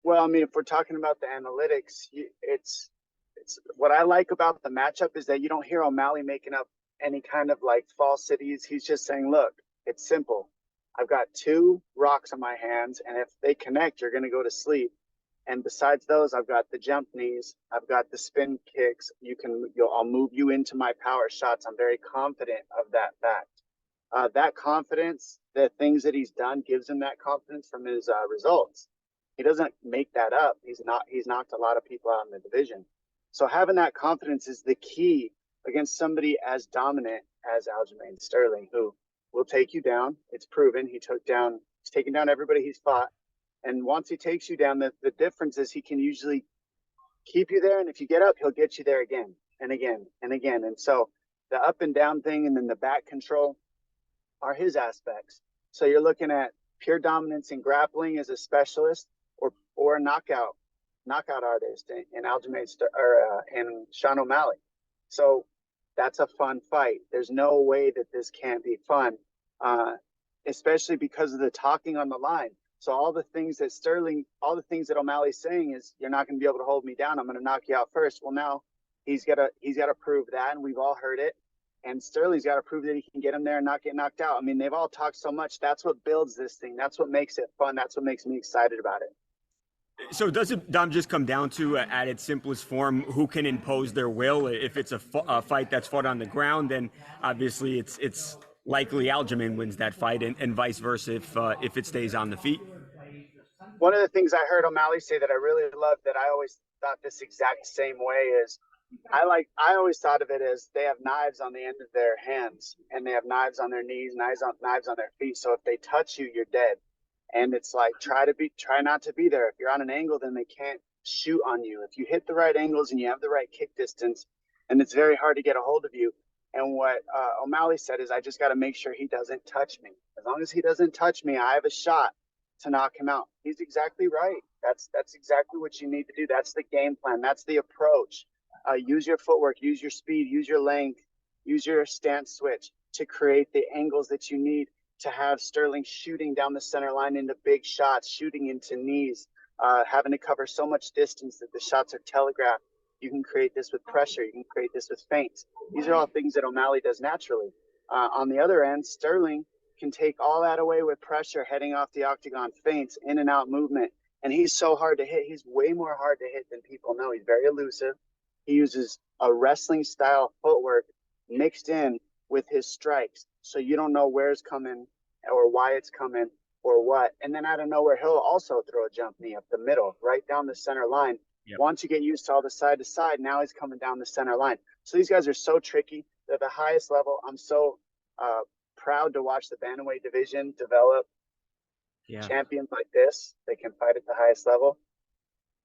Well, I mean, if we're talking about the analytics, it's what I like about the matchup is that you don't hear O'Malley making up any kind of like falsities. He's just saying, look, it's simple. I've got two rocks on my hands, and if they connect, you're going to go to sleep. And besides those, I've got the jump knees, I've got the spin kicks. I'll move you into my power shots. I'm very confident of that fact. That confidence, the things that he's done, gives him that confidence from his results. He doesn't make that up. He's knocked a lot of people out in the division. So having that confidence is the key against somebody as dominant as Aljamain Sterling, who will take you down. It's proven. He's taken down everybody he's fought. And once he takes you down, the difference is he can usually keep you there. And if you get up, he'll get you there again and again and again. And so the up and down thing and then the back control are his aspects. So you're looking at pure dominance in grappling as a specialist or a knockout artist in Aljamain and Sean O'Malley. So that's a fun fight. There's no way that this can't be fun, especially because of the talking on the line. So all the things that O'Malley's saying is, you're not going to be able to hold me down. I'm going to knock you out first. Well, now he's got to prove that, and we've all heard it. And Sterling's got to prove that he can get him there and not get knocked out. I mean, they've all talked so much. That's what builds this thing. That's what makes it fun. That's what makes me excited about it. So does it, Dom, just come down to, at its simplest form, who can impose their will? If it's a fight that's fought on the ground, then obviously it's likely Aljamain wins that fight, and vice versa if it stays on the feet. One of the things I heard O'Malley say that I really loved, that I always thought this exact same way, is I always thought of it as they have knives on the end of their hands, and they have knives on their knees, knives on their feet. So if they touch you, you're dead. And it's like, try not to be there. If you're on an angle, then they can't shoot on you. If you hit the right angles and you have the right kick distance, and it's very hard to get a hold of you. And what O'Malley said is, I just got to make sure he doesn't touch me. As long as he doesn't touch me, I have a shot to knock him out. He's exactly right. That's exactly what you need to do. That's the game plan. That's the approach. Use your footwork, use your speed, use your length, use your stance switch to create the angles that you need to have Sterling shooting down the center line into big shots, shooting into knees, having to cover so much distance that the shots are telegraphed. You can create this with pressure. You can create this with feints. These are all things that O'Malley does naturally. On the other end, Sterling can take all that away with pressure, heading off the octagon, feints, in and out movement. And he's so hard to hit. He's way more hard to hit than people know. He's very elusive. He uses a wrestling style footwork mixed in with his strikes. So you don't know where it's coming or why it's coming or what. And then out of nowhere, he'll also throw a jump knee up the middle, right down the center line. Yep. Once you get used to all the side to side, now he's coming down the center line. So these guys are so tricky. They're the highest level. I'm so proud to watch the bantamweight division develop champions like this. They can fight at the highest level.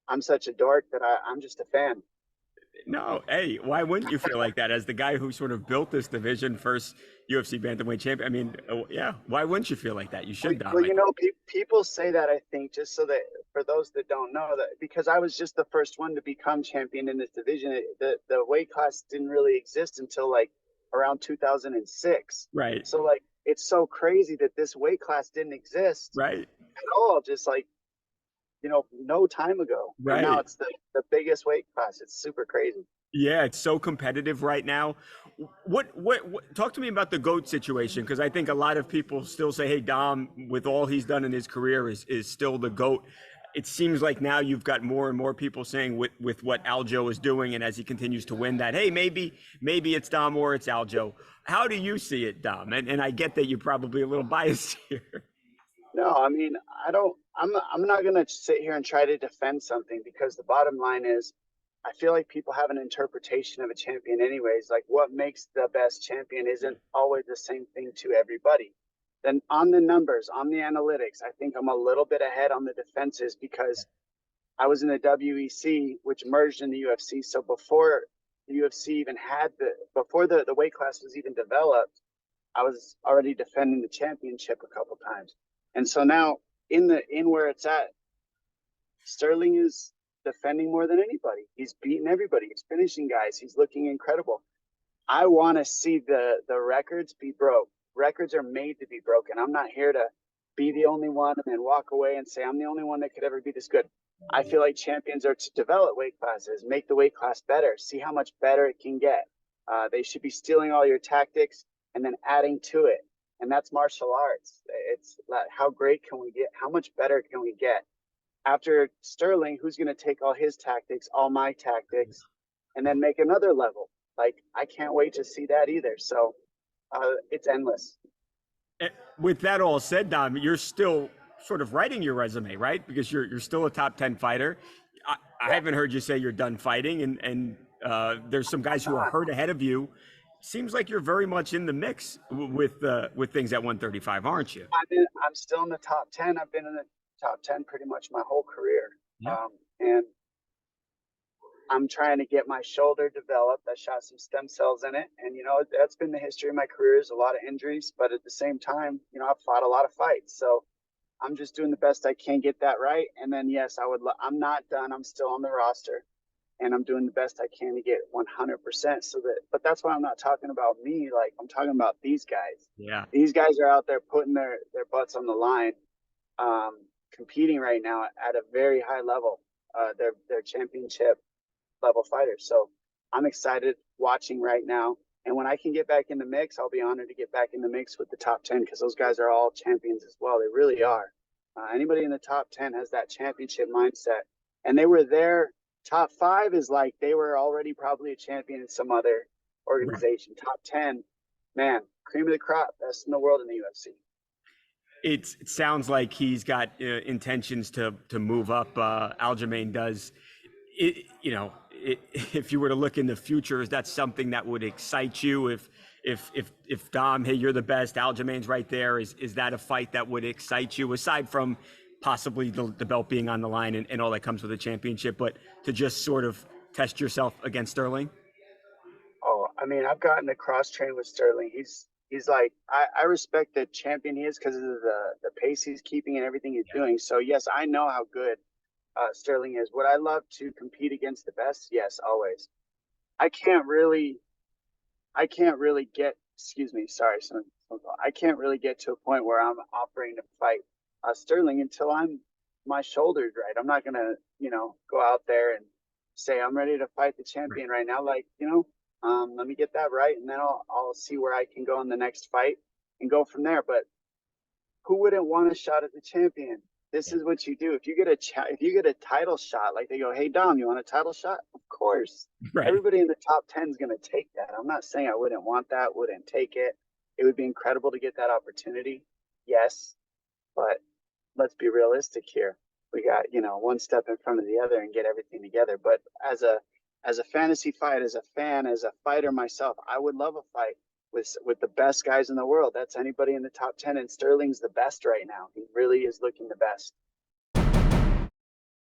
I'm such a dork that I'm just a fan. No, hey, why wouldn't you feel like that as the guy who sort of built this division, first UFC bantamweight champion? I mean, yeah, why wouldn't you feel like that? You should, Dom. Well, you know, people say that, I think, just so that for those that don't know, that because I was just the first one to become champion in this division, the weight class didn't really exist until like around 2006. Right. So like, it's so crazy that this weight class didn't exist right at all. Just like, you know, no time ago. Right. And now it's the biggest weight class. It's super crazy. Yeah, it's so competitive right now. What talk to me about the GOAT situation, because I think a lot of people still say, hey, Dom, with all he's done in his career, is still the GOAT. It seems like now you've got more and more people saying with what Aljo is doing, and as he continues to win, that, hey, maybe it's Dom or it's Aljo. How do you see it, Dom? And I get that you're probably a little biased here. No, I mean, I'm not going to sit here and try to defend something, because the bottom line is, I feel like people have an interpretation of a champion anyways. Like, what makes the best champion isn't always the same thing to everybody. Then on the numbers, on the analytics, I think I'm a little bit ahead on the defenses, because I was in the WEC, which merged in the UFC. So before the UFC even before the weight class was even developed, I was already defending the championship a couple times. And so now in where it's at, Sterling is defending more than anybody. He's beating everybody. He's finishing guys. He's looking incredible. I want to see the records be broke. Records are made to be broken. I'm not here to be the only one and then walk away and say, I'm the only one that could ever be this good. I feel like champions are to develop weight classes, make the weight class better, see how much better it can get. They should be stealing all your tactics and then adding to it. And that's martial arts. It's like, how great can we get? How much better can we get? After Sterling, who's going to take all his tactics, all my tactics, and then make another level? Like, I can't wait to see that either. So it's endless. With that all said, Dom, you're still sort of writing your resume, right? Because you're still a top 10 fighter. I haven't heard you say you're done fighting, and there's some guys who are hurt ahead of you. Seems like you're very much in the mix with things at 135, aren't you? I'm still in the top 10. I've been in the top 10 pretty much my whole career. Yeah. And I'm trying to get my shoulder developed. I shot some stem cells in it. And, that's been the history of my career, is a lot of injuries. But at the same time, I've fought a lot of fights. So I'm just doing the best I can, get that right. And then, yes, I'm not done. I'm still on the roster. And I'm doing the best I can to get 100%. But that's why I'm not talking about me. Like, I'm talking about these guys. Yeah. These guys are out there putting their butts on the line, competing right now at a very high level. They're championship level fighters. So I'm excited watching right now. And when I can get back in the mix, I'll be honored to get back in the mix with the top 10, because those guys are all champions as well. They really are. Anybody in the top 10 has that championship mindset. And they were there. Top 5 is like they were already probably a champion in some other organization. Right. Top 10, man, cream of the crop, best in the world in the UFC. It sounds like he's got intentions to move up. Aljamain does. If you were to look in the future, is that something that would excite you? If Dom, hey, you're the best, Aljamain's right there. Is that a fight that would excite you, aside from possibly the belt being on the line and all that comes with a championship, but to just sort of test yourself against Sterling? Oh, I mean, I've gotten to cross train with Sterling. He's like, I respect the champion he is because of the pace he's keeping and everything he's doing. So yes, I know how good Sterling is. Would I love to compete against the best? Yes, always. I can't really get, excuse me, sorry. I can't really get to a point where I'm offering to fight Sterling until my shoulder's right. I'm not going to, go out there and say, I'm ready to fight the champion right now. Like, let me get that right. And then I'll see where I can go in the next fight and go from there. But who wouldn't want a shot at the champion? This is what you do. If you get a title shot, like they go, hey, Dom, you want a title shot? Of course. Right. Everybody in the top 10 is going to take that. I'm not saying I wouldn't want that, wouldn't take it. It would be incredible to get that opportunity. Yes. But let's be realistic here. We got, one step in front of the other and get everything together. But as a fantasy fight, as a fan, as a fighter myself, I would love a fight with the best guys in the world. That's anybody in the top 10, and Sterling's the best right now. He really is looking the best.